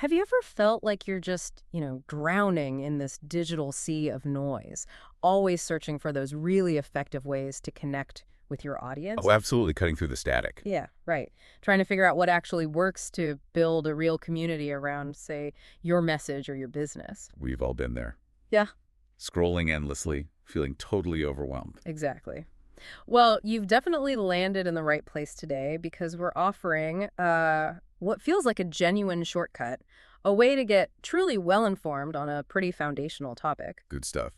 Have you ever felt like you're just, drowning in this digital sea of noise, always searching for those really effective ways to connect with your Oh, audience? absolutely cutting through the static. Yeah, right. Trying to figure out what actually works to build a real community around, say, your message or your business. We've all been there. Yeah, Scrolling endlessly, feeling totally overwhelmed. exactly. Well, you've definitely landed in the right place today because we're offering what feels like a genuine shortcut, a way to get truly well informed on a pretty foundational topic. Good stuff.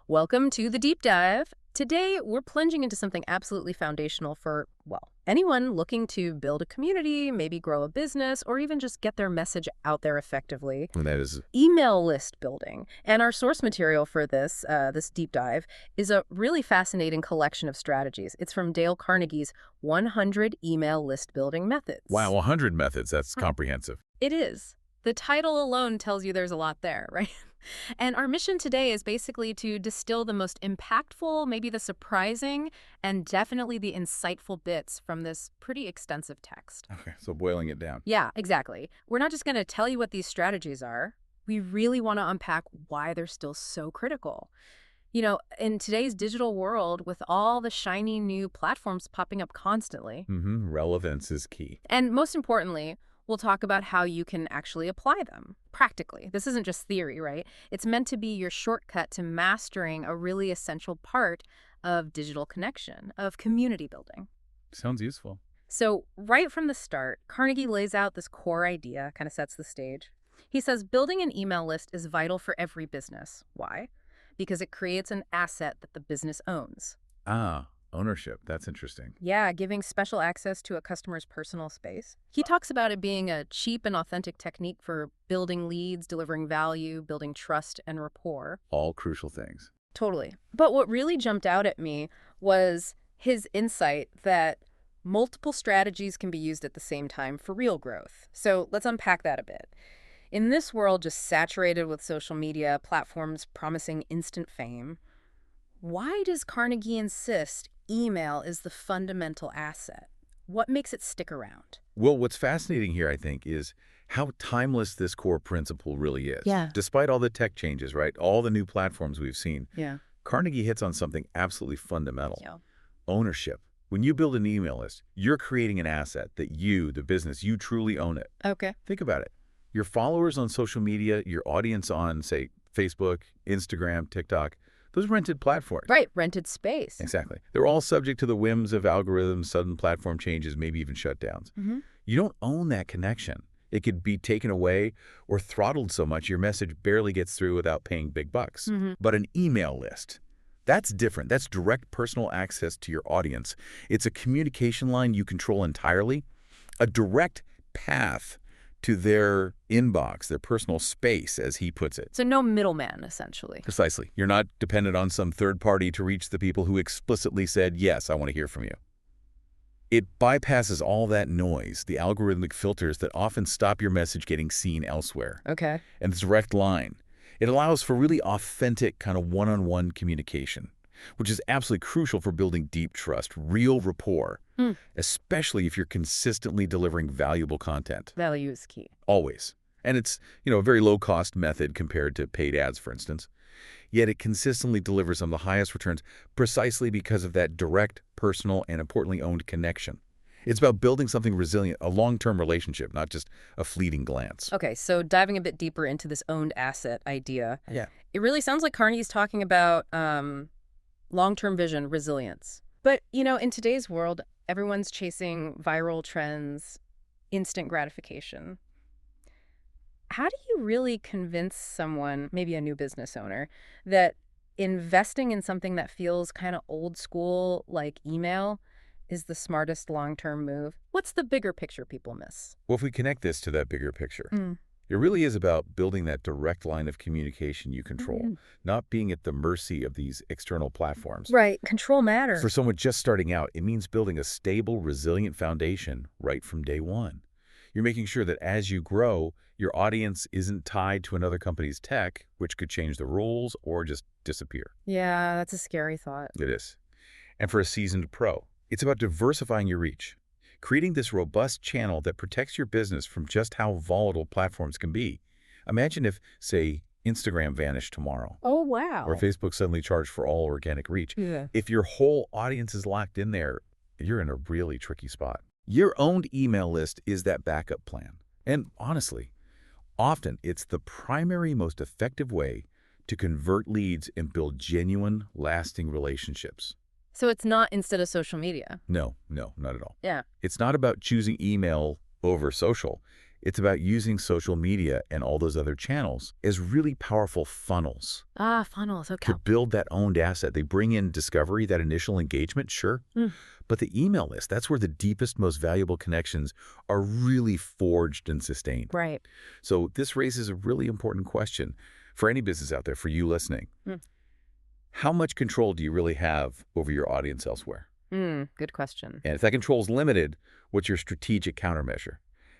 Welcome to the deep dive. Today, we're plunging into something absolutely foundational for, well, anyone looking to build a community, maybe grow a business, or even just get their message out there effectively. And that is, Email list building. And our source material for this deep dive is a really fascinating collection of strategies. It's from Dale Carnegie's 100 Email List Building Methods. wow, 100 methods. That's comprehensive. It is. The title alone tells you there's a lot there, right? And our mission today is basically to distill the most impactful, maybe the surprising, and definitely the insightful bits from this pretty extensive text. Okay, so boiling it down. Yeah, exactly. We're not just going to tell you what these strategies are. We really want to unpack why they're still so critical. In today's digital world, with all the shiny new platforms popping up constantly, Relevance is key. and most importantly, we'll talk about how you can actually apply them practically. This isn't just theory, right? It's meant to be your shortcut to mastering a really essential part of digital connection, of community building. Sounds useful. So, right from the start, Carnegie lays out this core idea, kind of sets the stage. He says building an email list is vital for every business. Why? Because it creates an asset that the business owns. Ah, ownership. That's interesting. Yeah, giving special access to a customer's personal space. He talks about it being a cheap and authentic technique for building leads, delivering value, building trust and rapport. All crucial things. Totally. But what really jumped out at me was his insight that multiple strategies can be used at the same time for real growth. So let's unpack that a bit. In this world just saturated with social media, platforms promising instant fame, why does Carnegie insist email is the fundamental asset? What makes it stick around? Well, what's fascinating here, I think, is how timeless this core principle really is. Yeah. Despite all the tech changes, right? All the new platforms we've seen, Yeah. Carnegie hits on something absolutely fundamental. Yeah. Ownership. When you build an email list, you're creating an asset that you, the business, you truly own it. Okay. Think about it. Your followers on social media, your audience on, say, Facebook, Instagram, TikTok, those are rented platforms. Right. Rented space. Exactly. They're all subject to the whims of algorithms, sudden platform changes, maybe even shutdowns. You don't own that connection. It could be taken away or throttled so much your message barely gets through without paying big bucks. But an email list, that's different. That's direct personal access to your audience. It's a communication line you control entirely, a direct path to their inbox, their personal space, as he puts it. So no middleman, essentially. Precisely. You're not dependent on some third party to reach the people who explicitly said, yes, I want to hear from you. It bypasses all that noise, the algorithmic filters that often stop your message getting seen elsewhere. Okay. And the direct line. It allows for really authentic kind of one-on-one communication, which is absolutely crucial for building deep trust, real rapport, especially if you're consistently delivering valuable content. Value is key. Always. And it's, a very low-cost method compared to paid ads, for instance. Yet it consistently delivers some of the highest returns precisely because of that direct, personal, and importantly owned connection. It's about building something resilient, a long-term relationship, not just a fleeting glance. Okay, so diving a bit deeper into this owned asset idea, Yeah. it really sounds like Carnegie's talking about long-term vision, resilience. But, in today's world, everyone's chasing viral trends, instant gratification. How do you really convince someone, maybe a new business owner, that investing in something that feels kind of old school, like email, is the smartest long-term move? What's the bigger picture people miss? Well, if we connect this to that bigger picture, it really is about building that direct line of communication you control, not being at the mercy of these external platforms. Right. Control matters. For someone just starting out, it means building a stable, resilient foundation right from day one. You're making sure that as you grow, your audience isn't tied to another company's tech, which could change the rules or just disappear. Yeah, that's a scary thought. It is. And for a seasoned pro, it's about diversifying your reach. creating this robust channel that protects your business from just how volatile platforms can be. Imagine if, say, Instagram vanished tomorrow, Oh, or wow. Facebook suddenly charged for all organic reach. Yeah. If your whole audience is locked in there, you're in a really tricky spot. Your owned email list is that backup plan. And honestly, often it's the primary, most effective way to convert leads and build genuine, lasting relationships. So it's not instead of social media. No, not at all. Yeah. It's not about choosing email over social. It's about using social media and all those other channels as really powerful funnels Ah, funnels. Okay. to build that owned asset. They bring in discovery, that initial engagement, sure. Mm. But the email list, that's where the deepest, most valuable connections are really forged and sustained. Right. So this raises a really important question for any business out there, for you listening. Mm. How much control do you really have over your audience elsewhere? Good question. And if that control is limited, what's your strategic countermeasure?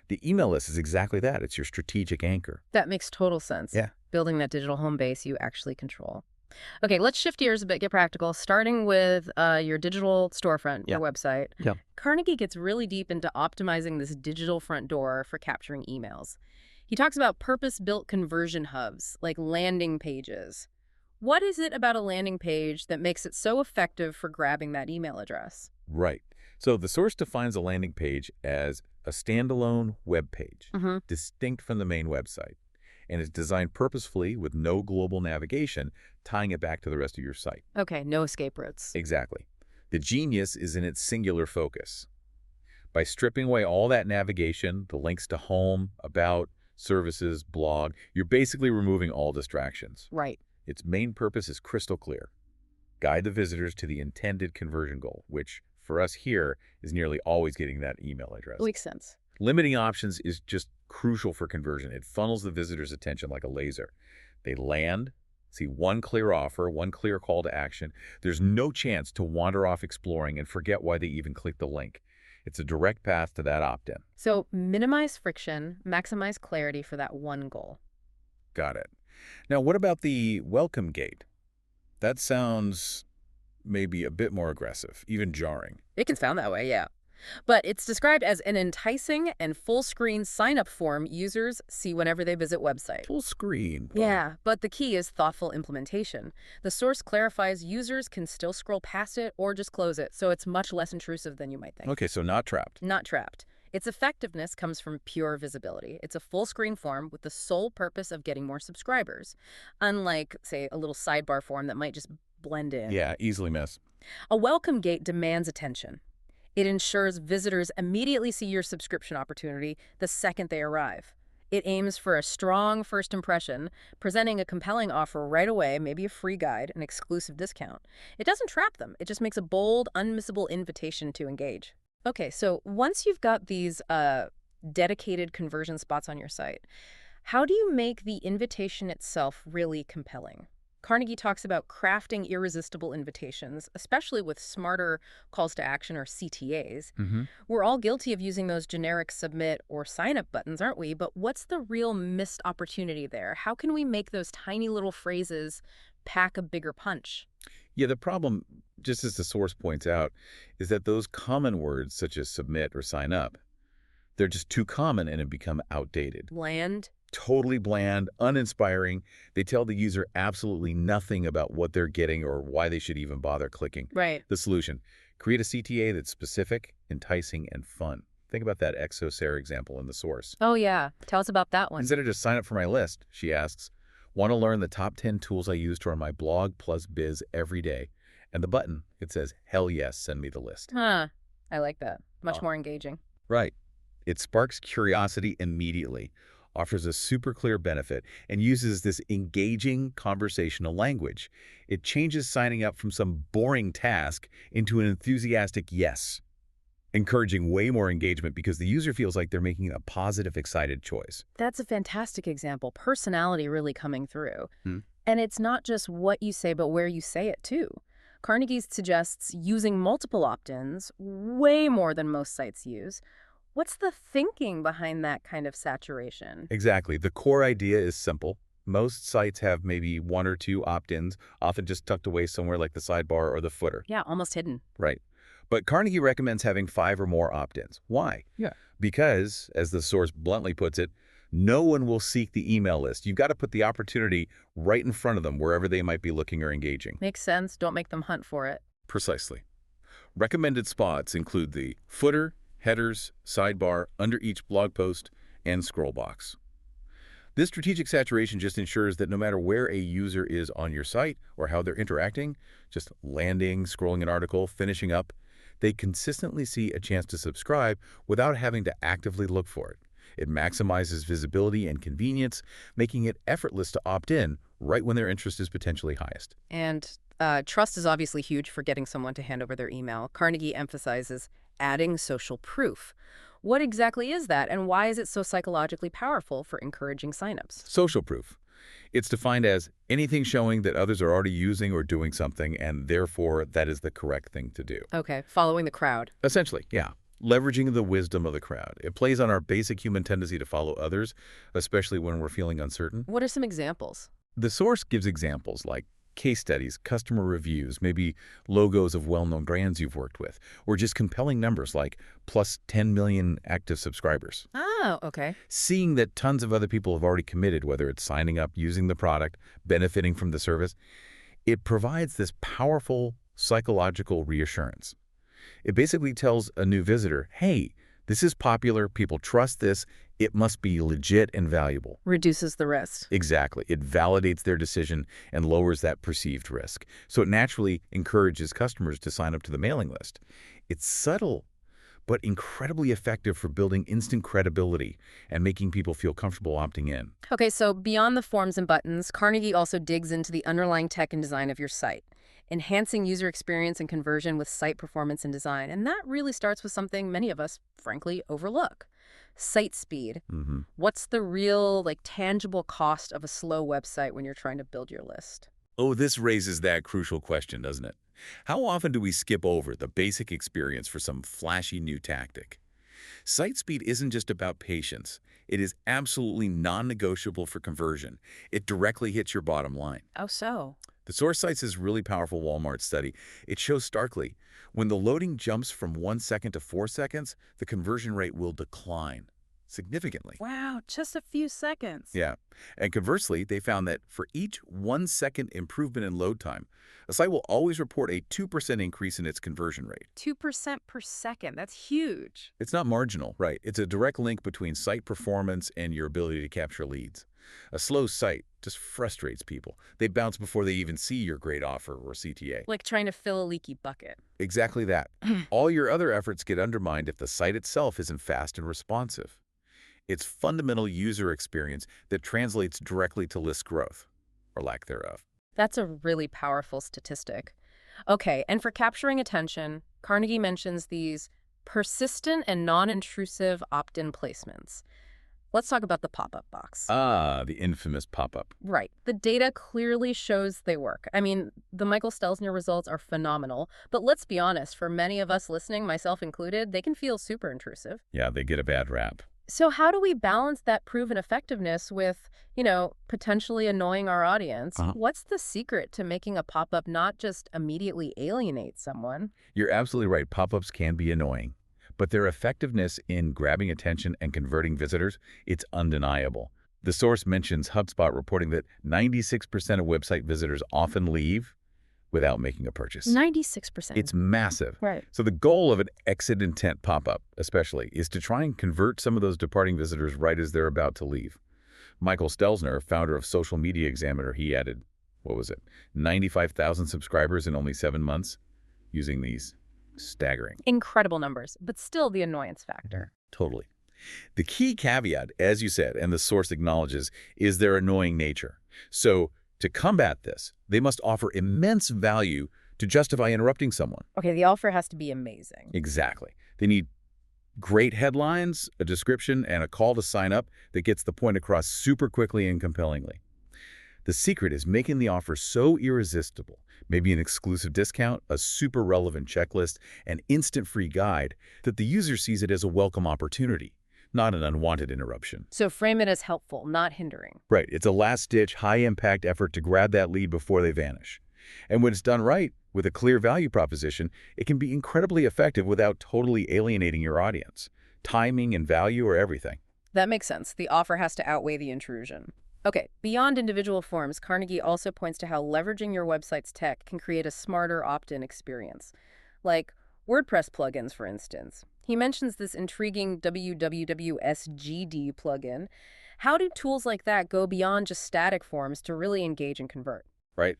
The email list is exactly that. It's your strategic anchor. That makes total sense. Yeah. Building that digital home base you actually control. Okay, let's shift gears a bit, get practical, starting with your digital storefront, your website. Yeah. Carnegie gets really deep into optimizing this digital front door for capturing emails. He talks about purpose-built conversion hubs, like landing pages. What is it about a landing page that makes it so effective for grabbing that email address? Right. So the source defines a landing page as a standalone web page, distinct from the main website, and is designed purposefully with no global navigation, tying it back to the rest of your site. Okay, no escape routes. Exactly. The genius is in its singular focus. By stripping away all that navigation, the links to home, about, services, blog, you're basically removing all distractions. Right. Its main purpose is crystal clear. Guide the visitors to the intended conversion goal, which, for us here, is nearly always getting that email address. Makes sense. Limiting options is just crucial for conversion. It funnels the visitor's attention like a laser. They land, see one clear offer, one clear call to action. There's no chance to wander off exploring and forget why they even clicked the link. It's a direct path to that opt-in. So minimize friction, maximize clarity for that one goal. Got it. Now, what about the welcome gate? That sounds maybe a bit more aggressive, even jarring. It can sound that way, yeah. But it's described as an enticing and full-screen sign-up form users see whenever they visit website. Full screen. Yeah, but the key is thoughtful implementation. The source clarifies users can still scroll past it or just close it, so it's much less intrusive than you might think. Okay, so not trapped. Not trapped. Its effectiveness comes from pure visibility. It's a full-screen form with the sole purpose of getting more subscribers, unlike, say, a little sidebar form that might just blend in. Yeah, easily miss. A welcome gate demands attention. It ensures visitors immediately see your subscription opportunity the second they arrive. It aims for a strong first impression, presenting a compelling offer right away, maybe a free guide, an exclusive discount. It doesn't trap them. It just makes a bold, unmissable invitation to engage. Okay, so once you've got these dedicated conversion spots on your site, how do you make the invitation itself really compelling? Carnegie talks about crafting irresistible invitations, especially with smarter calls to action or CTAs. We're all guilty of using those generic submit or sign up buttons, aren't we? But what's the real missed opportunity there? How can we make those tiny little phrases pack a bigger punch? Yeah, the problem, just as the source points out, is that those common words such as submit or sign up, they're just too common and have become outdated. Bland. Totally bland, uninspiring. They tell the user absolutely nothing about what they're getting or why they should even bother clicking. Right. The solution: create a CTA that's specific, enticing, and fun. Think about that Exocera example in the source. Oh, yeah. Tell us about that one. Instead of just sign up for my list, she asks, want to learn the top 10 tools I use to run my blog plus biz every day? And the button, it says, hell yes, send me the list. Huh. I like that. Much more engaging. Right. It sparks curiosity immediately, offers a super clear benefit, and uses this engaging conversational language. It changes signing up from some boring task into an enthusiastic yes, encouraging way more engagement because the user feels like they're making a positive, excited choice. That's a fantastic example. Personality really coming through. Hmm. And it's not just what you say, but where you say it, too. Carnegie suggests using multiple opt-ins, way more than most sites use. What's the thinking behind that kind of saturation? Exactly. The core idea is simple. Most sites have maybe one or two opt-ins, often just tucked away somewhere like the sidebar or the footer. Yeah, almost hidden. Right. But Carnegie recommends having 5 or more opt-ins. Why? Yeah. Because, as the source bluntly puts it, no one will seek the email list. You've got to put the opportunity right in front of them wherever they might be looking or engaging. Makes sense. Don't make them hunt for it. Precisely. Recommended spots include the footer, headers, sidebar, under each blog post, and scroll box. This strategic saturation just ensures that no matter where a user is on your site or how they're interacting, just landing, scrolling an article, finishing up, they consistently see a chance to subscribe without having to actively look for it. It maximizes visibility and convenience, making it effortless to opt in right when their interest is potentially highest. And trust is obviously huge for getting someone to hand over their email. Carnegie emphasizes adding social proof. What exactly is that, and why is it so psychologically powerful for encouraging signups? Social proof. It's defined as anything showing that others are already using or doing something, and therefore that is the correct thing to do. Okay, following the crowd. Essentially, yeah. Leveraging the wisdom of the crowd. It plays on our basic human tendency to follow others, especially when we're feeling uncertain. What are some examples? The source gives examples like case studies, customer reviews, maybe logos of well-known brands you've worked with, or just compelling numbers like plus 10 million active subscribers. Oh, okay. Seeing that tons of other people have already committed, whether it's signing up, using the product, benefiting from the service, it provides this powerful psychological reassurance. It basically tells a new visitor, hey, this is popular, people trust this, it must be legit and valuable. Reduces the risk. Exactly. It validates their decision and lowers that perceived risk. So it naturally encourages customers to sign up to the mailing list. It's subtle, but incredibly effective for building instant credibility and making people feel comfortable opting in. Okay, so beyond the forms and buttons, Carnegie also digs into the underlying tech and design of your site, enhancing user experience and conversion with site performance and design. And that really starts with something many of us, frankly, overlook. Site speed. What's the real, tangible cost of a slow website when you're trying to build your list? Oh, this raises that crucial question, doesn't it? How often do we skip over the basic experience for some flashy new tactic? Site speed isn't just about patience. It is absolutely non-negotiable for conversion. It directly hits your bottom line. Oh, so? The source cites this really powerful Walmart study. It shows starkly, when the loading jumps from 1 second to 4 seconds, the conversion rate will decline significantly. Wow, just a few seconds. Yeah. And conversely, they found that for each 1 second improvement in load time, a site will always report a 2% increase in its conversion rate. 2% per second. That's huge. It's not marginal, right? It's a direct link between site performance and your ability to capture leads. A slow site just frustrates people. They bounce before they even see your great offer or CTA. Like trying to fill a leaky bucket. Exactly that. All your other efforts get undermined if the site itself isn't fast and responsive. It's fundamental user experience that translates directly to list growth, or lack thereof. That's a really powerful statistic. Okay, and for capturing attention, Carnegie mentions these persistent and non-intrusive opt-in placements. Let's talk about the pop-up box. Ah, the infamous pop-up. Right. The data clearly shows they work. I mean, the Michael Stelzner results are phenomenal, but let's be honest, for many of us listening, myself included, they can feel super intrusive. Yeah, they get a bad rap. So how do we balance that proven effectiveness with, potentially annoying our audience? What's the secret to making a pop-up not just immediately alienate someone? You're absolutely right. Pop-ups can be annoying, but their effectiveness in grabbing attention and converting visitors, it's undeniable. The source mentions HubSpot reporting that 96% of website visitors often leave without making a purchase. 96%. It's massive. Right. So the goal of an exit intent pop-up, especially, is to try and convert some of those departing visitors right as they're about to leave. Michael Stelzner, founder of Social Media Examiner, he added, 95,000 subscribers in only 7 months using these. Staggering. Incredible numbers, but still the annoyance factor. Totally. The key caveat, as you said, and the source acknowledges, is their annoying nature. So to combat this, they must offer immense value to justify interrupting someone. Okay, the offer has to be amazing. Exactly. They need great headlines, a description, and a call to sign up that gets the point across super quickly and compellingly. The secret is making the offer so irresistible, maybe an exclusive discount, a super relevant checklist, an instant free guide, that the user sees it as a welcome opportunity, not an unwanted interruption. So frame it as helpful, not hindering. Right. It's a last-ditch, high-impact effort to grab that lead before they vanish. And when it's done right, With a clear value proposition, it can be incredibly effective without totally alienating your audience. Timing and value are everything. That makes sense. The offer has to outweigh the intrusion. Okay, beyond individual forms, Carnegie also points to how leveraging your website's tech can create a smarter opt-in experience. Like WordPress plugins, for instance. He mentions this intriguing www.sgd plugin. How do tools like that go beyond just static forms to really engage and convert? Right?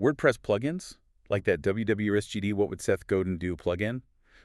WordPress plugins, like that WWSGD What Would Seth Godin Do plugin,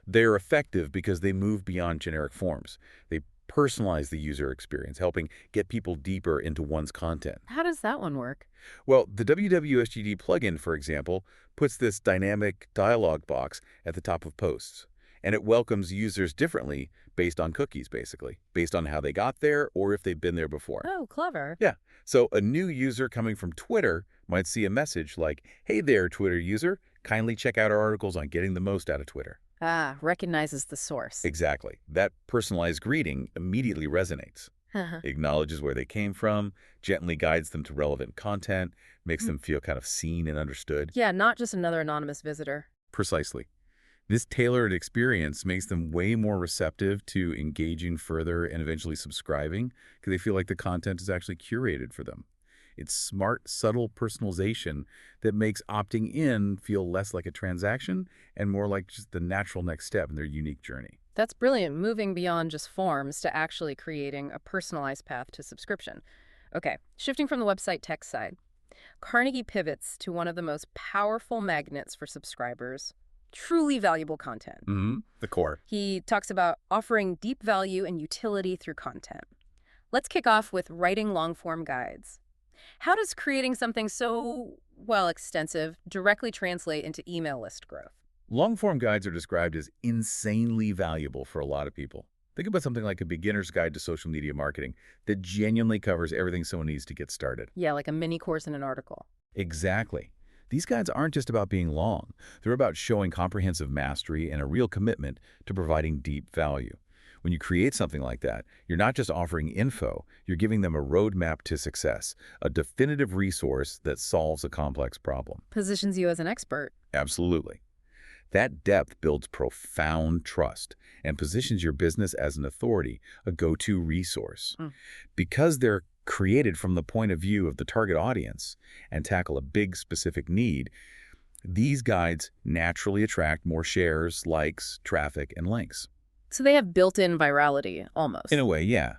they're effective because they move beyond generic forms. They personalize the user experience, helping get people deeper into one's content. How does that one work? Well, the WWSGD plugin, for example, puts this dynamic dialog box at the top of posts, and it welcomes users differently based on cookies, basically, based on how they got there or if they've been there before. Oh, clever. Yeah, so a new user coming from Twitter might see a message like, "Hey there, Twitter user, kindly check out our articles on getting the most out of Twitter." Ah, recognizes the source. Exactly. That personalized greeting immediately resonates. Acknowledges where they came from, gently guides them to relevant content, makes them feel kind of seen and understood. Yeah, not just another anonymous visitor. Precisely. This tailored experience makes them way more receptive to engaging further and eventually subscribing because they feel like the content is actually curated for them. It's smart, subtle personalization that makes opting in feel less like a transaction and more like just the natural next step in their unique journey. That's brilliant, moving beyond just forms to actually creating a personalized path to subscription. Okay, shifting from the website tech side, Carnegie pivots to one of the most powerful magnets for subscribers, truly valuable content. The core. He talks about offering deep value and utility through content. Let's kick off with writing long-form guides. How does creating something so, well, extensive directly translate into email list growth? Long-form guides are described as insanely valuable for a lot of people. Think about something like a beginner's guide to social media marketing that genuinely covers everything someone needs to get started. Yeah, like a mini course in an article. Exactly. These guides aren't just about being long. They're about showing comprehensive mastery and a real commitment to providing deep value. When you create something like that, you're not just offering info, you're giving them a roadmap to success, a definitive resource that solves a complex problem. Positions you as an expert. Absolutely. That depth builds profound trust and positions your business as an authority, a go-to resource. Because they're created from the point of view of the target audience and tackle a big specific need, these guides naturally attract more shares, likes, traffic, and links. So they have built-in virality, almost. In a way, yeah.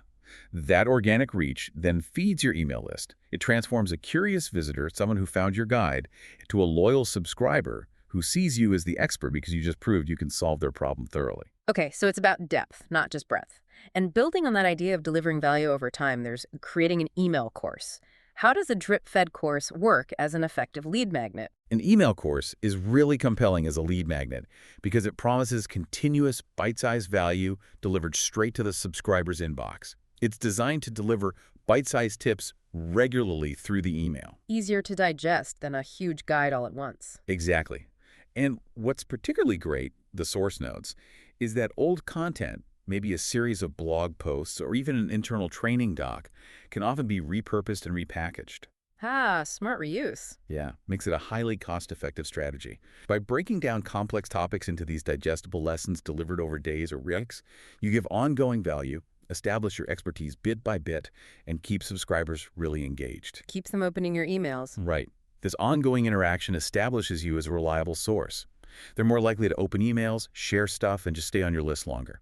That organic reach then feeds your email list. It transforms a curious visitor, someone who found your guide, to a loyal subscriber who sees you as the expert because you just proved you can solve their problem thoroughly. Okay, so it's about depth, not just breadth. And building on that idea of delivering value over time, there's creating an email course. How does a drip-fed course work as an effective lead magnet? An email course is really compelling as a lead magnet because it promises continuous bite-sized value delivered straight to the subscriber's inbox. It's designed to deliver bite-sized tips regularly through the email. Easier to digest than a huge guide all at once. Exactly. And what's particularly great, the source notes, is that old content, maybe a series of blog posts or even an internal training doc, can often be repurposed and repackaged. Ah, smart reuse. Yeah, makes it a highly cost-effective strategy. By breaking down complex topics into these digestible lessons delivered over days or weeks, you give ongoing value, establish your expertise bit by bit, and keep subscribers really engaged. Keeps them opening your emails. Right. This ongoing interaction establishes you as a reliable source. They're more likely to open emails, share stuff, and just stay on your list longer.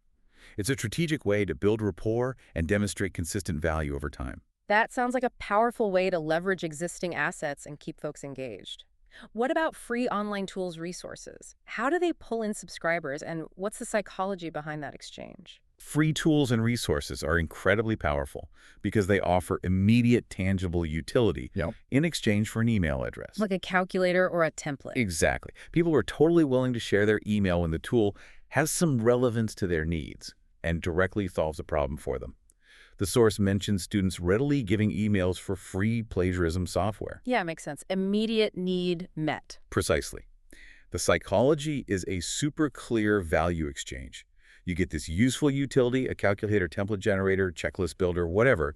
It's a strategic way to build rapport and demonstrate consistent value over time. That sounds like a powerful way to leverage existing assets and keep folks engaged. What about free online tools resources? How do they pull in subscribers, and what's the psychology behind that exchange? Free tools and resources are incredibly powerful because they offer immediate, tangible utility in exchange for an email address. Like a calculator or a template. Exactly. People are totally willing to share their email when the tool has some relevance to their needs and directly solves a problem for them. The source mentions students readily giving emails for free plagiarism software. Yeah, makes sense. Immediate need met. Precisely. The psychology is a super clear value exchange. You get this useful utility, a calculator, template generator, checklist builder, whatever,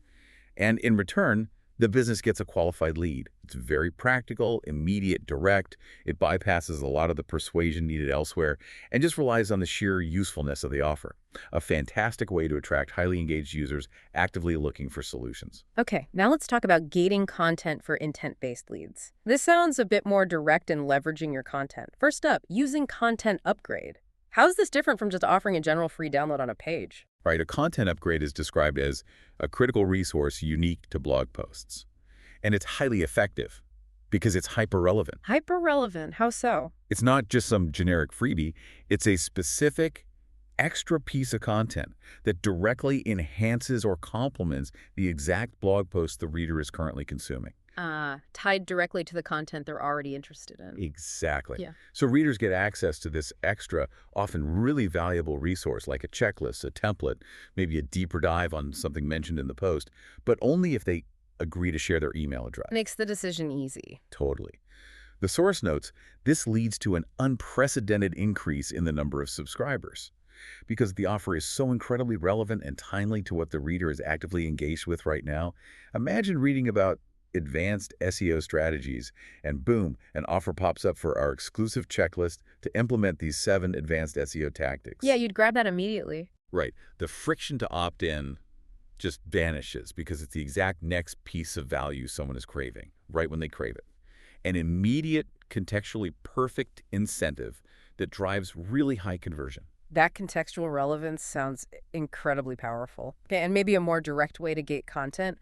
and in return, The business gets a qualified lead. It's very practical, immediate, direct. It bypasses a lot of the persuasion needed elsewhere and just relies on the sheer usefulness of the offer. A fantastic way to attract highly engaged users actively looking for solutions. Okay, now let's talk about gating content for intent-based leads. This sounds a bit more direct in leveraging your content. First up, using Content Upgrade. How is this different from just offering a general free download on a page? Right, a content upgrade is described as a critical resource unique to blog posts. And it's highly effective because it's hyper-relevant. Hyper-relevant, how so? It's not just some generic freebie. It's a specific extra piece of content that directly enhances or complements the exact blog post the reader is currently consuming. Tied directly to the content they're already interested in. Exactly. Yeah. So readers get access to this extra, often really valuable resource like a checklist, a template, maybe a deeper dive on something mentioned in the post, but only if they agree to share their email address. Makes the decision easy. Totally. The source notes, this leads to an unprecedented increase in the number of subscribers because the offer is so incredibly relevant and timely to what the reader is actively engaged with right now. Imagine reading about advanced SEO strategies, and boom, an offer pops up for our exclusive checklist to implement these 7 advanced SEO tactics. Yeah, you'd grab that immediately. Right. The friction to opt in just vanishes because it's the exact next piece of value someone is craving, right when they crave it. An immediate, contextually perfect incentive that drives really high conversion. That contextual relevance sounds incredibly powerful. Okay, and maybe a more direct way to gate content.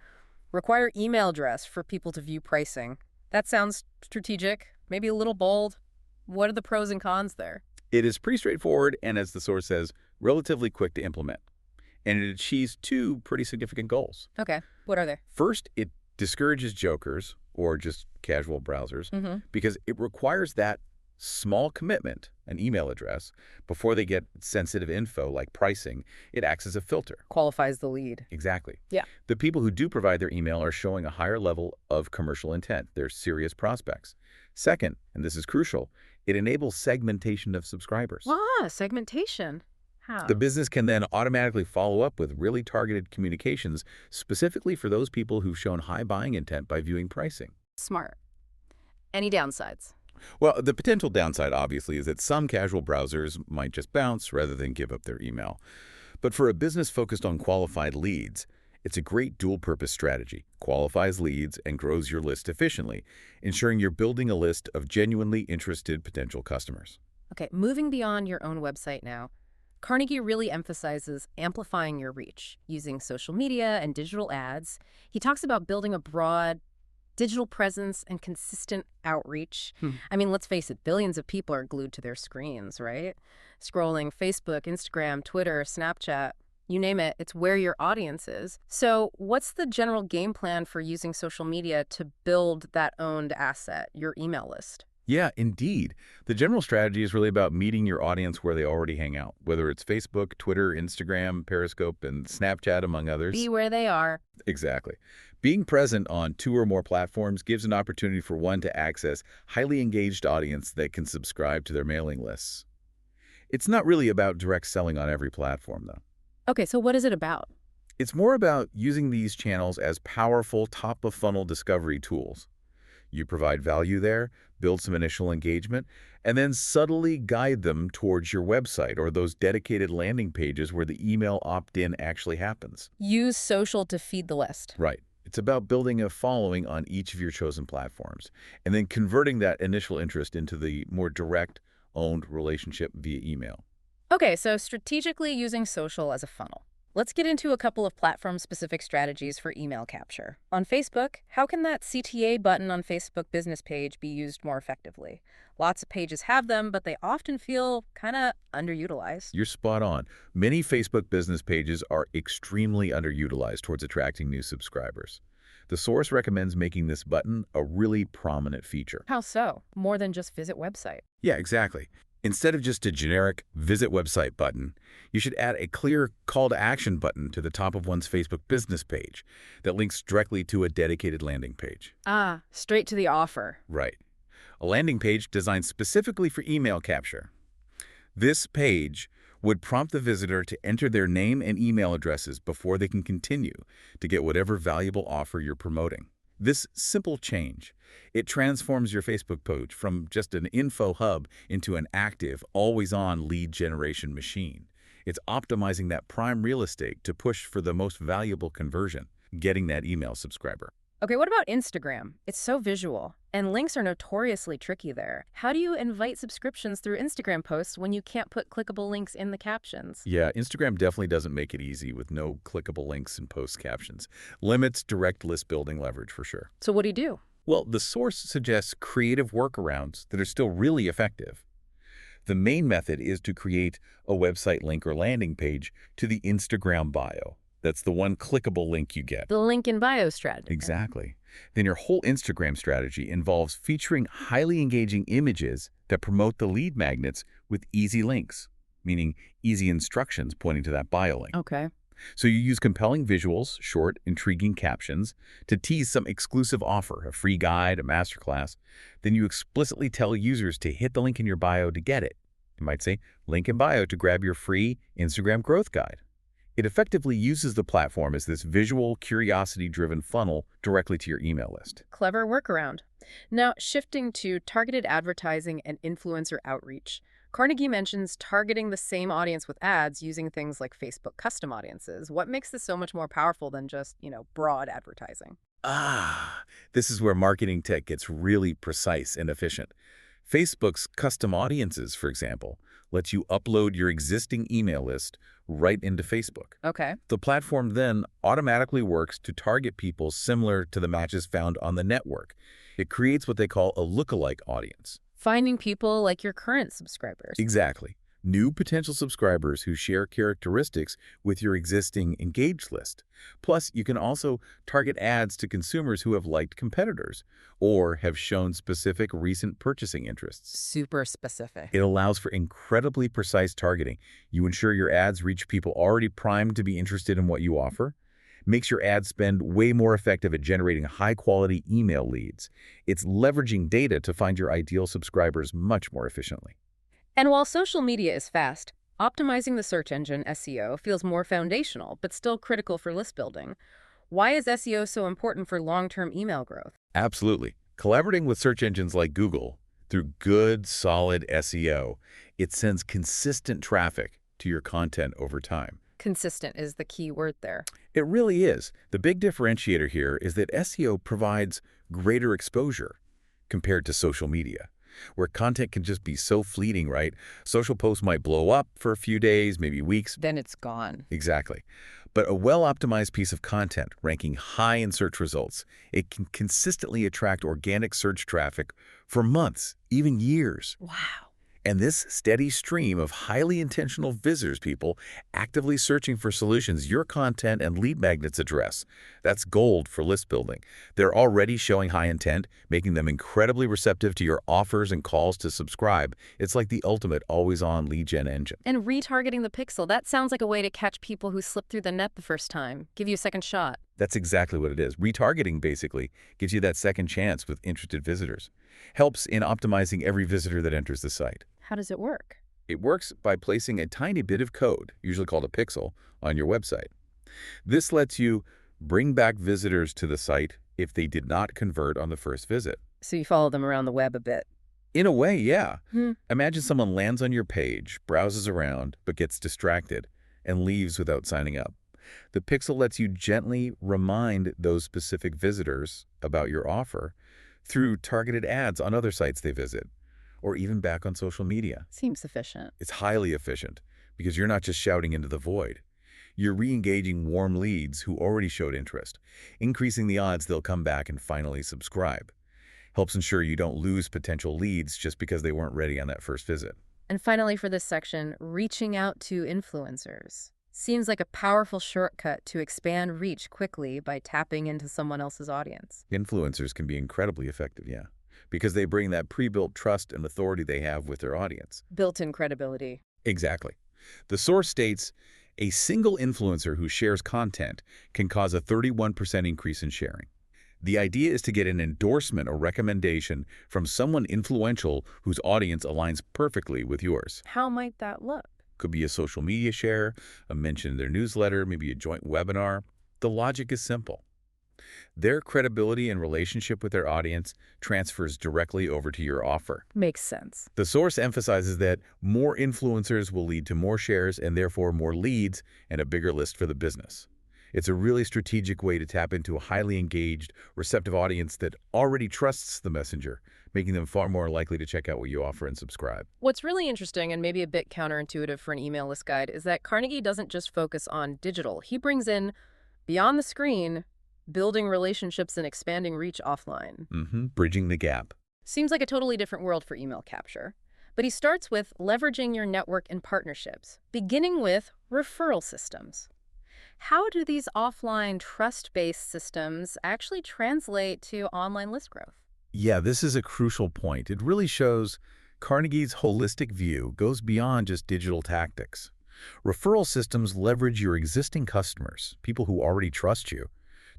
Require email address for people to view pricing. That sounds strategic, maybe a little bold. What are the pros and cons there? It is pretty straightforward and, as the source says, relatively quick to implement. And it achieves 2 pretty significant goals. Okay, what are they? First, it discourages jokers or just casual browsers because it requires that small commitment, an email address, before they get sensitive info like pricing. It acts as a filter. Qualifies the lead. Exactly. Yeah. The people who do provide their email are showing a higher level of commercial intent. They're serious prospects. Second, and this is crucial, it enables segmentation of subscribers. Segmentation. How? The business can then automatically follow up with really targeted communications specifically for those people who've shown high buying intent by viewing pricing. Smart. Any downsides? Well, the potential downside, obviously, is that some casual browsers might just bounce rather than give up their email. But for a business focused on qualified leads, it's a great dual-purpose strategy. Qualifies leads and grows your list efficiently, ensuring you're building a list of genuinely interested potential customers. Okay, moving beyond your own website now, Carnegie really emphasizes amplifying your reach using social media and digital ads. He talks about building a broad digital presence and consistent outreach. I mean, let's face it, billions of people are glued to their screens, right? Scrolling Facebook, Instagram, Twitter, Snapchat, you name it, it's where your audience is. So what's the general game plan for using social media to build that owned asset, your email list? Yeah, indeed. The general strategy is really about meeting your audience where they already hang out, whether it's Facebook, Twitter, Instagram, Periscope, and Snapchat, among others. Be where they are. Exactly. Being present on 2 or more platforms gives an opportunity for one to access highly engaged audience that can subscribe to their mailing lists. It's not really about direct selling on every platform, though. Okay, so what is it about? It's more about using these channels as powerful top-of-funnel discovery tools. You provide value there, build some initial engagement, and then subtly guide them towards your website or those dedicated landing pages where the email opt-in actually happens. Use social to feed the list. Right. It's about building a following on each of your chosen platforms and then converting that initial interest into the more direct, owned relationship via email. Okay, so strategically using social as a funnel. Let's get into a couple of platform-specific strategies for email capture. On Facebook, how can that CTA button on Facebook business page be used more effectively? Lots of pages have them, but they often feel kind of underutilized. You're spot on. Many Facebook business pages are extremely underutilized towards attracting new subscribers. The source recommends making this button a really prominent feature. How so? More than just visit website. Yeah, exactly. Instead of just a generic visit website button, you should add a clear call to action button to the top of one's Facebook business page that links directly to a dedicated landing page. Straight to the offer. Right. A landing page designed specifically for email capture. This page would prompt the visitor to enter their name and email addresses before they can continue to get whatever valuable offer you're promoting. This simple change, it transforms your Facebook page from just an info hub into an active, always-on lead generation machine. It's optimizing that prime real estate to push for the most valuable conversion, getting that email subscriber. Okay, what about Instagram? It's so visual, and links are notoriously tricky there. How do you invite subscriptions through Instagram posts when you can't put clickable links in the captions? Yeah, Instagram definitely doesn't make it easy with no clickable links and post captions. Limits direct list building leverage for sure. So what do you do? Well, the source suggests creative workarounds that are still really effective. The main method is to create a website link or landing page to the Instagram bio. That's the one clickable link you get. The link in bio strategy. Exactly. Then your whole Instagram strategy involves featuring highly engaging images that promote the lead magnets with easy links, meaning easy instructions pointing to that bio link. Okay. So you use compelling visuals, short, intriguing captions to tease some exclusive offer, a free guide, a masterclass. Then you explicitly tell users to hit the link in your bio to get it. You might say, link in bio to grab your free Instagram growth guide. It effectively uses the platform as this visual, curiosity-driven funnel directly to your email list. Clever workaround. Now, shifting to targeted advertising and influencer outreach. Carnegie mentions targeting the same audience with ads using things like Facebook custom audiences. What makes this so much more powerful than just, broad advertising? This is where marketing tech gets really precise and efficient. Facebook's custom audiences, for example, lets you upload your existing email list right into Facebook. Okay. The platform then automatically works to target people similar to the matches found on the network. It creates what they call a lookalike audience. Finding people like your current subscribers. Exactly. New potential subscribers who share characteristics with your existing engaged list. Plus, you can also target ads to consumers who have liked competitors or have shown specific recent purchasing interests. Super specific. It allows for incredibly precise targeting. You ensure your ads reach people already primed to be interested in what you offer. Makes your ad spend way more effective at generating high-quality email leads. It's leveraging data to find your ideal subscribers much more efficiently. And while social media is fast, optimizing the search engine SEO feels more foundational, but still critical for list building. Why is SEO so important for long-term email growth? Absolutely. Collaborating with search engines like Google through good, solid SEO, it sends consistent traffic to your content over time. Consistent is the key word there. It really is. The big differentiator here is that SEO provides greater exposure compared to social media, where content can just be so fleeting, right? Social posts might blow up for a few days, maybe weeks. Then it's gone. Exactly. But a well-optimized piece of content ranking high in search results, it can consistently attract organic search traffic for months, even years. Wow. And this steady stream of highly intentional visitors, people actively searching for solutions your content and lead magnets address, that's gold for list building. They're already showing high intent, making them incredibly receptive to your offers and calls to subscribe. It's like the ultimate always-on lead gen engine. And retargeting the pixel, that sounds like a way to catch people who slip through the net the first time, give you a second shot. That's exactly what it is. Retargeting basically gives you that second chance with interested visitors. Helps in optimizing every visitor that enters the site. How does it work? It works by placing a tiny bit of code, usually called a pixel, on your website. This lets you bring back visitors to the site if they did not convert on the first visit. So you follow them around the web a bit. In a way, yeah. Imagine someone lands on your page, browses around, but gets distracted and leaves without signing up. The pixel lets you gently remind those specific visitors about your offer through targeted ads on other sites they visit, or even back on social media. Seems efficient. It's highly efficient because you're not just shouting into the void. You're re-engaging warm leads who already showed interest, increasing the odds they'll come back and finally subscribe. Helps ensure you don't lose potential leads just because they weren't ready on that first visit. And finally, for this section, reaching out to influencers. Seems like a powerful shortcut to expand reach quickly by tapping into someone else's audience. Influencers can be incredibly effective, yeah, because they bring that pre-built trust and authority they have with their audience. Built-in credibility. Exactly. The source states, a single influencer who shares content can cause a 31% increase in sharing. The idea is to get an endorsement or recommendation from someone influential whose audience aligns perfectly with yours. How might that look? Could be a social media share, a mention in their newsletter, maybe a joint webinar. The logic is simple. Their credibility and relationship with their audience transfers directly over to your offer. Makes sense. The source emphasizes that more influencers will lead to more shares and therefore more leads and a bigger list for the business. It's a really strategic way to tap into a highly engaged, receptive audience that already trusts the messenger, making them far more likely to check out what you offer and subscribe. What's really interesting and maybe a bit counterintuitive for an email list guide is that Carnegie doesn't just focus on digital. He brings in, beyond the screen, building relationships and expanding reach offline. Bridging the gap. Seems like a totally different world for email capture. But he starts with leveraging your network and partnerships, beginning with referral systems. How do these offline trust-based systems actually translate to online list growth? Yeah, this is a crucial point. It really shows Carnegie's holistic view goes beyond just digital tactics. Referral systems leverage your existing customers, people who already trust you,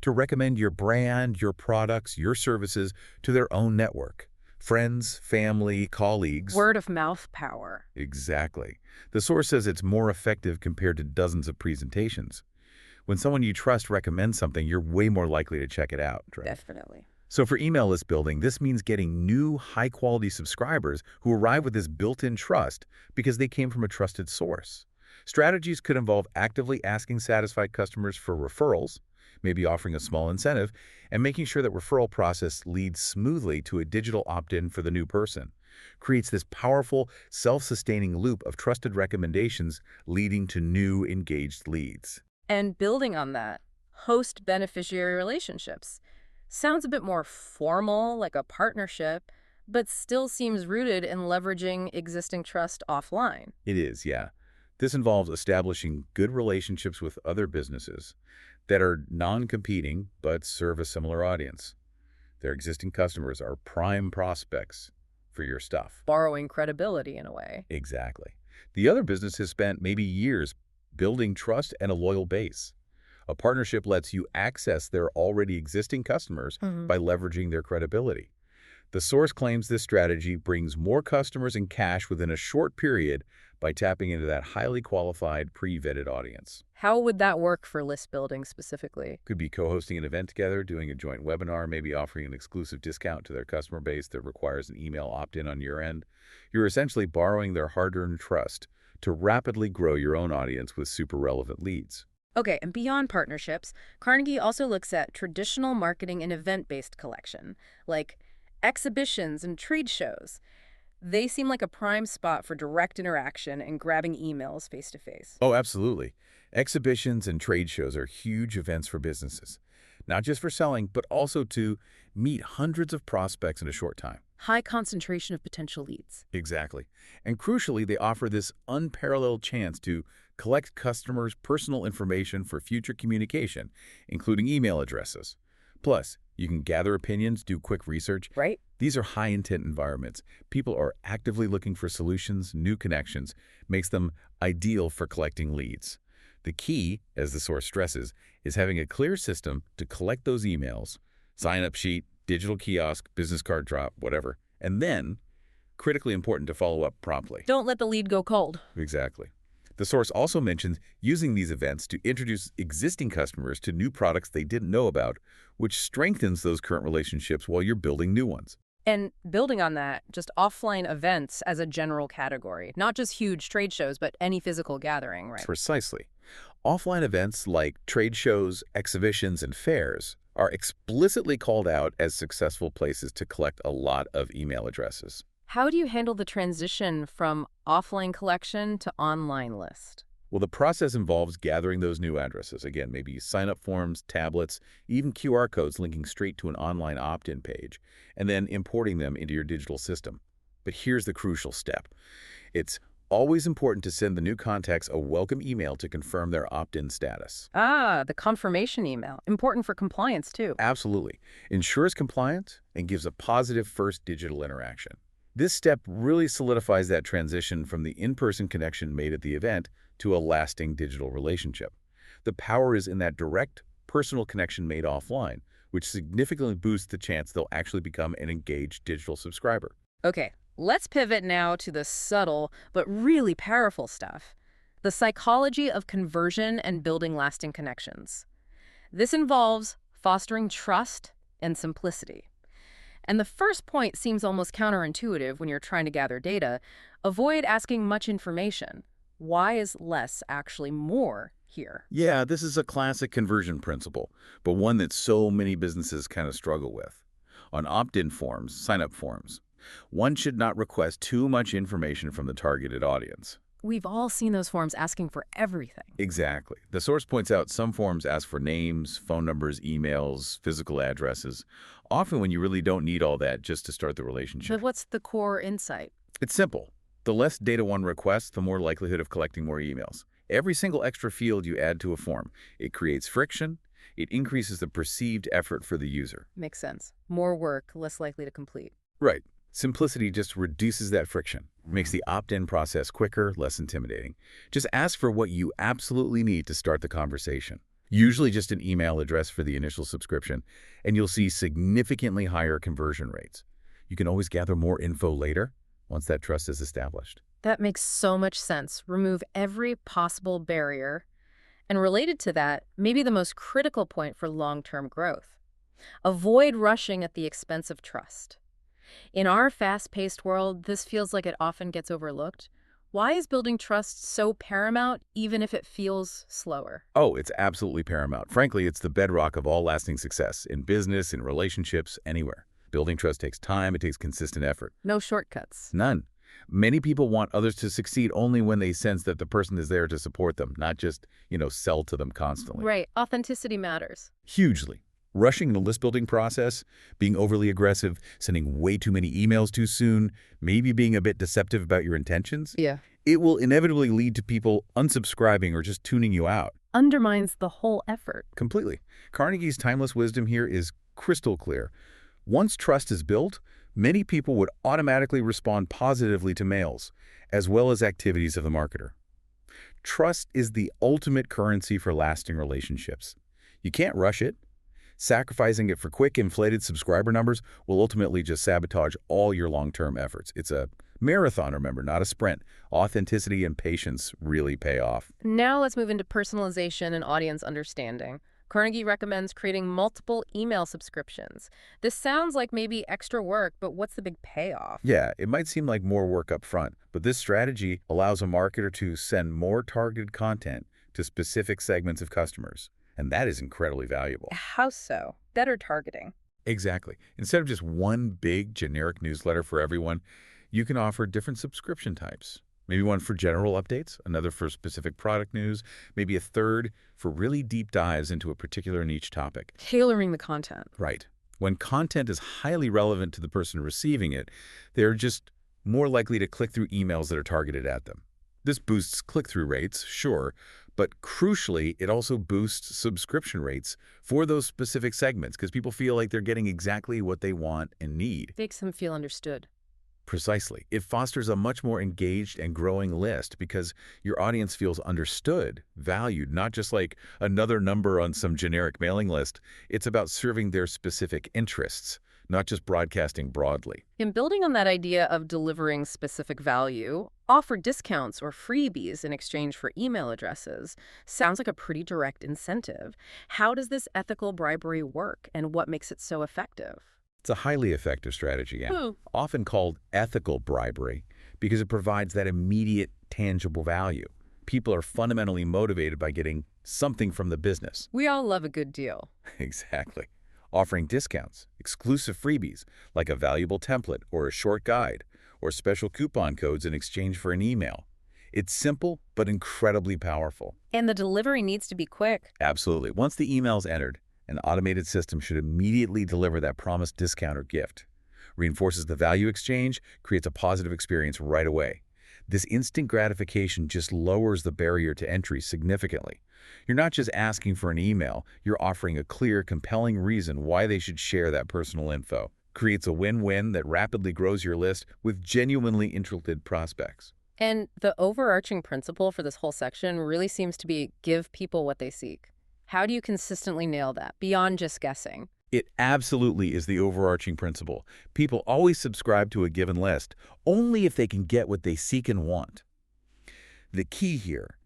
to recommend your brand, your products, your services to their own network. Friends, family, colleagues. Word of mouth power. Exactly. The source says it's more effective compared to dozens of presentations. When someone you trust recommends something, you're way more likely to check it out. Right? Definitely. So for email list building, this means getting new, high-quality subscribers who arrive with this built-in trust because they came from a trusted source. Strategies could involve actively asking satisfied customers for referrals, maybe offering a small incentive, and making sure that referral process leads smoothly to a digital opt-in for the new person. Creates this powerful, self-sustaining loop of trusted recommendations leading to new engaged leads. And building on that, host-beneficiary relationships. Sounds a bit more formal, like a partnership, but still seems rooted in leveraging existing trust offline. It is, yeah. This involves establishing good relationships with other businesses that are non-competing but serve a similar audience. Their existing customers are prime prospects for your stuff. Borrowing credibility in a way. Exactly. The other business has spent maybe years building trust and a loyal base. A partnership lets you access their already existing customers by leveraging their credibility. The source claims this strategy brings more customers and cash within a short period by tapping into that highly qualified, pre-vetted audience. How would that work for list building specifically? Could be co-hosting an event together, doing a joint webinar, maybe offering an exclusive discount to their customer base that requires an email opt-in on your end. You're essentially borrowing their hard-earned trust to rapidly grow your own audience with super relevant leads. Okay, and beyond partnerships, Carnegie also looks at traditional marketing and event-based collection, like exhibitions and trade shows. They seem like a prime spot for direct interaction and grabbing emails face-to-face. Oh, absolutely. Exhibitions and trade shows are huge events for businesses, not just for selling, but also to meet hundreds of prospects in a short time. High concentration of potential leads. Exactly. And crucially, they offer this unparalleled chance to collect customers' personal information for future communication, including email addresses. Plus, you can gather opinions, do quick research. Right. These are high-intent environments. People are actively looking for solutions, new connections, makes them ideal for collecting leads. The key, as the source stresses, is having a clear system to collect those emails, sign-up sheet, digital kiosk, business card drop, whatever, and then, critically important, to follow up promptly. Don't let the lead go cold. Exactly. The source also mentions using these events to introduce existing customers to new products they didn't know about, which strengthens those current relationships while you're building new ones. And building on that, just offline events as a general category, not just huge trade shows, but any physical gathering, right? Precisely. Offline events like trade shows, exhibitions, and fairs are explicitly called out as successful places to collect a lot of email addresses. How do you handle the transition from offline collection to online list? Well, the process involves gathering those new addresses. Again, maybe sign-up forms, tablets, even QR codes linking straight to an online opt-in page, and then importing them into your digital system. But here's the crucial step. It's always important to send the new contacts a welcome email to confirm their opt-in status. Ah, the confirmation email. Important for compliance, too. Absolutely. Ensures compliance and gives a positive first digital interaction. This step really solidifies that transition from the in-person connection made at the event to a lasting digital relationship. The power is in that direct, personal connection made offline, which significantly boosts the chance they'll actually become an engaged digital subscriber. Okay, let's pivot now to the subtle but really powerful stuff. The psychology of conversion and building lasting connections. This involves fostering trust and simplicity. And the first point seems almost counterintuitive when you're trying to gather data. Avoid asking much information. Why is less actually more here? Yeah, this is a classic conversion principle, but one that so many businesses kind of struggle with. On opt-in forms, sign-up forms, one should not request too much information from the targeted audience. We've all seen those forms asking for everything. Exactly. The source points out some forms ask for names, phone numbers, emails, physical addresses, often when you really don't need all that just to start the relationship. But what's the core insight? It's simple. The less data one requests, the more likelihood of collecting more emails. Every single extra field you add to a form, it creates friction, it increases the perceived effort for the user. Makes sense. More work, less likely to complete. Right. Simplicity just reduces that friction, makes the opt-in process quicker, less intimidating. Just ask for what you absolutely need to start the conversation. Usually just an email address for the initial subscription, and you'll see significantly higher conversion rates. You can always gather more info later once that trust is established. That makes so much sense. Remove every possible barrier. And related to that, maybe the most critical point for long-term growth. Avoid rushing at the expense of trust. In our fast-paced world, this feels like it often gets overlooked. Why is building trust so paramount, even if it feels slower? Oh, it's absolutely paramount. Frankly, it's the bedrock of all lasting success in business, in relationships, anywhere. Building trust takes time, it takes consistent effort. No shortcuts. None. Many people want others to succeed only when they sense that the person is there to support them, not just, sell to them constantly. Right. Authenticity matters. Hugely. Rushing the list-building process, being overly aggressive, sending way too many emails too soon, maybe being a bit deceptive about your intentions, Yeah. it will inevitably lead to people unsubscribing or just tuning you out. Undermines the whole effort. Completely. Carnegie's timeless wisdom here is crystal clear. Once trust is built, many people would automatically respond positively to mails, as well as activities of the marketer. Trust is the ultimate currency for lasting relationships. You can't rush it. Sacrificing it for quick, inflated subscriber numbers will ultimately just sabotage all your long-term efforts. It's a marathon, remember, not a sprint. Authenticity and patience really pay off. Now let's move into personalization and audience understanding. Carnegie recommends creating multiple email subscriptions. This sounds like maybe extra work, but what's the big payoff? Yeah, it might seem like more work up front, but this strategy allows a marketer to send more targeted content to specific segments of customers. And that is incredibly valuable. How so? Better targeting. Exactly. Instead of just one big generic newsletter for everyone, you can offer different subscription types. Maybe one for general updates, another for specific product news, maybe a third for really deep dives into a particular niche topic. Tailoring the content. Right. When content is highly relevant to the person receiving it, they're just more likely to click through emails that are targeted at them. This boosts click-through rates, sure, but crucially, it also boosts subscription rates for those specific segments because people feel like they're getting exactly what they want and need. Makes them feel understood. Precisely. It fosters a much more engaged and growing list because your audience feels understood, valued, not just like another number on some generic mailing list. It's about serving their specific interests, not just broadcasting broadly. In building on that idea of delivering specific value, offer discounts or freebies in exchange for email addresses sounds like a pretty direct incentive. How does this ethical bribery work, and what makes it so effective? It's a highly effective strategy, often called ethical bribery, because it provides that immediate, tangible value. People are fundamentally motivated by getting something from the business. We all love a good deal. Exactly. Offering discounts, exclusive freebies, like a valuable template or a short guide, or special coupon codes in exchange for an email. It's simple, but incredibly powerful. And the delivery needs to be quick. Absolutely. Once the email's entered, an automated system should immediately deliver that promised discount or gift. Reinforces the value exchange, creates a positive experience right away. This instant gratification just lowers the barrier to entry significantly. You're not just asking for an email, you're offering a clear, compelling reason why they should share that personal info. Creates a win-win that rapidly grows your list with genuinely interested prospects. And the overarching principle for this whole section really seems to be give people what they seek. How do you consistently nail that, beyond just guessing? It absolutely is the overarching principle. People always subscribe to a given list, only if they can get what they seek and want. The key here,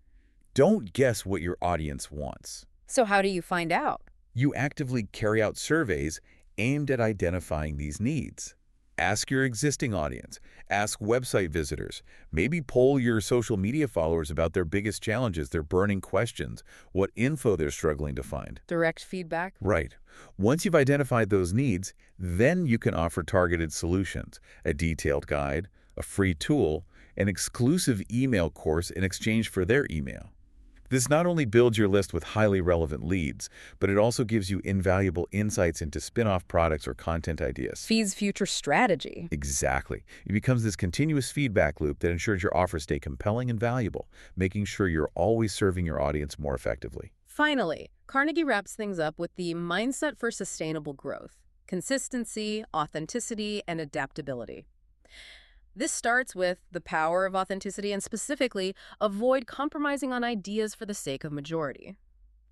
don't guess what your audience wants. So how do you find out? You actively carry out surveys aimed at identifying these needs. Ask your existing audience, ask website visitors, maybe poll your social media followers about their biggest challenges, their burning questions, what info they're struggling to find. Direct feedback? Right. Once you've identified those needs, then you can offer targeted solutions, a detailed guide, a free tool, an exclusive email course in exchange for their email. This not only builds your list with highly relevant leads, but it also gives you invaluable insights into spin-off products or content ideas. Feeds future strategy. Exactly. It becomes this continuous feedback loop that ensures your offers stay compelling and valuable, making sure you're always serving your audience more effectively. Finally, Carnegie wraps things up with the mindset for sustainable growth: consistency, authenticity, and adaptability. This starts with the power of authenticity and specifically, avoid compromising on ideas for the sake of majority.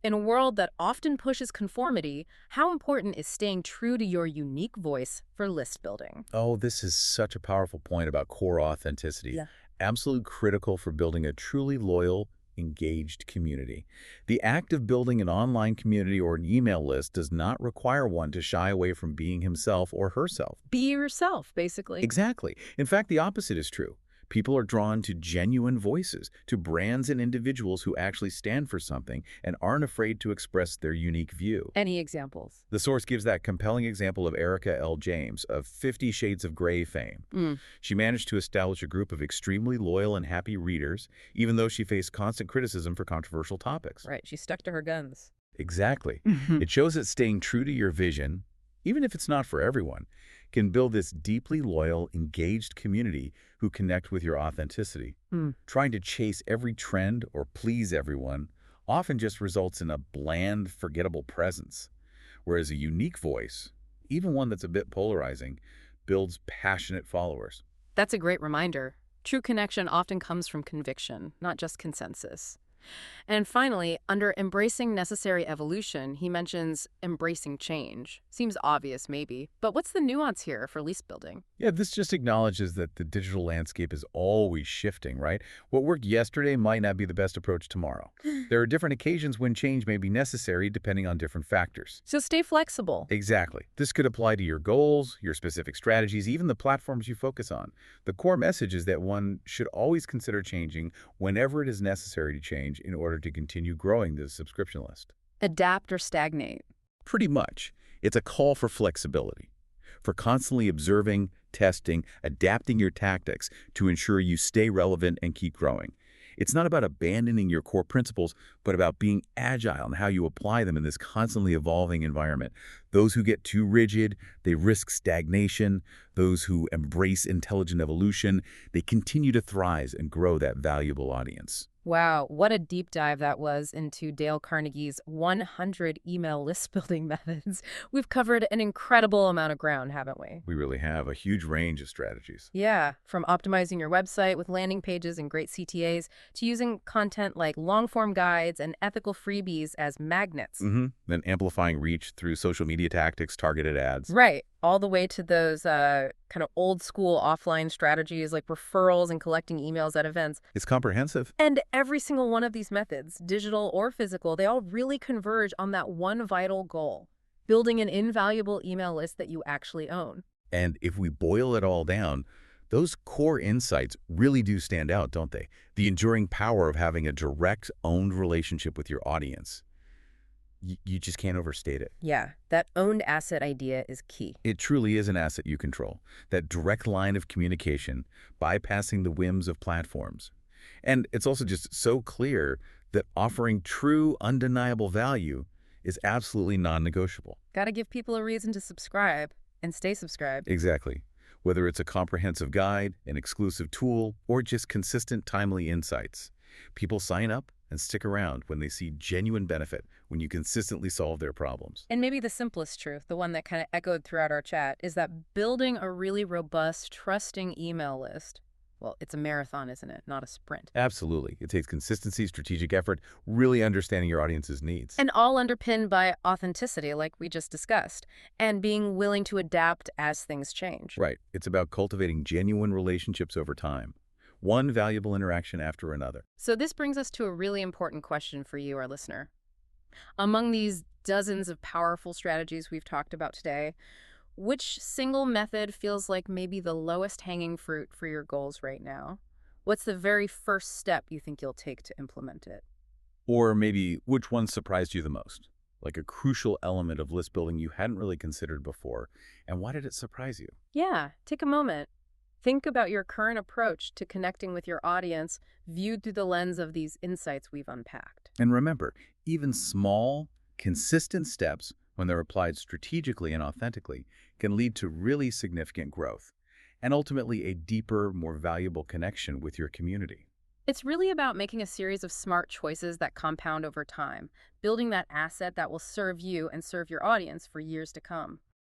In a world that often pushes conformity, how important is staying true to your unique voice for list building? Oh, this is such a powerful point about core authenticity. Yeah. Absolutely critical for building a truly loyal, engaged community. The act of building an online community or an email list does not require one to shy away from being himself or herself. Be yourself, basically. Exactly. In fact, the opposite is true. People are drawn to genuine voices, to brands and individuals who actually stand for something and aren't afraid to express their unique view. Any examples? The source gives that compelling example of Erica L. James of 50 Shades of Grey fame. She managed to establish a group of extremely loyal and happy readers, even though she faced constant criticism for controversial topics. Right, she stuck to her guns. Exactly. It shows that staying true to your vision, even if it's not for everyone, can build this deeply loyal, engaged community who connect with your authenticity. Trying to chase every trend or please everyone often just results in a bland, forgettable presence, whereas a unique voice, even one that's a bit polarizing, builds passionate followers. That's a great reminder. True connection often comes from conviction, not just consensus. And finally, under embracing necessary evolution, he mentions embracing change. Seems obvious, maybe, but what's the nuance here for list building? Yeah, this just acknowledges that the digital landscape is always shifting, right? What worked yesterday might not be the best approach tomorrow. There are different occasions when change may be necessary depending on different factors. So stay flexible. Exactly. This could apply to your goals, your specific strategies, even the platforms you focus on. The core message is that one should always consider changing whenever it is necessary to change in order to continue growing the subscription list. Adapt or stagnate. Pretty much. It's a call for flexibility, for constantly observing, testing, adapting your tactics to ensure you stay relevant and keep growing. It's not about abandoning your core principles, but about being agile in how you apply them in this constantly evolving environment. Those who get too rigid, they risk stagnation. Those who embrace intelligent evolution, they continue to thrive and grow that valuable audience. Wow, what a deep dive that was into Dale Carnegie's 100 email list building methods. We've covered an incredible amount of ground, haven't we? We really have a huge range of strategies. Yeah, from optimizing your website with landing pages and great CTAs to using content like long-form guides and ethical freebies as magnets. Then amplifying reach through social media tactics, targeted ads. Right, all the way to those kind of old school offline strategies like referrals and collecting emails at events. It's comprehensive. And every single one of these methods, digital or physical, they all really converge on that one vital goal: building an invaluable email list that you actually own. And if we boil it all down, those core insights really do stand out, don't they? The enduring power of having a direct, owned relationship with your audience. You just can't overstate it. Yeah, that owned asset idea is key. It truly is an asset you control. That direct line of communication, bypassing the whims of platforms. And it's also just so clear that offering true, undeniable value is absolutely non-negotiable. Gotta give people a reason to subscribe and stay subscribed. Exactly. Whether it's a comprehensive guide, an exclusive tool, or just consistent, timely insights, people sign up and stick around when they see genuine benefit, when you consistently solve their problems. And maybe the simplest truth, the one that kind of echoed throughout our chat, is that building a really robust, trusting email list, well, it's a marathon, isn't it? Not a sprint. Absolutely. It takes consistency, strategic effort, really understanding your audience's needs. And all underpinned by authenticity, like we just discussed, and being willing to adapt as things change. Right. It's about cultivating genuine relationships over time, one valuable interaction after another. So this brings us to a really important question for you, our listener. Among these dozens of powerful strategies we've talked about today, which single method feels like maybe the lowest hanging fruit for your goals right now? What's the very first step you think you'll take to implement it? Or maybe which one surprised you the most? Like a crucial element of list building you hadn't really considered before, and why did it surprise you? Yeah, take a moment. Think about your current approach to connecting with your audience viewed through the lens of these insights we've unpacked. And remember, even small, consistent steps, when they're applied strategically and authentically, can lead to really significant growth and ultimately a deeper, more valuable connection with your community. It's really about making a series of smart choices that compound over time, building that asset that will serve you and serve your audience for years to come.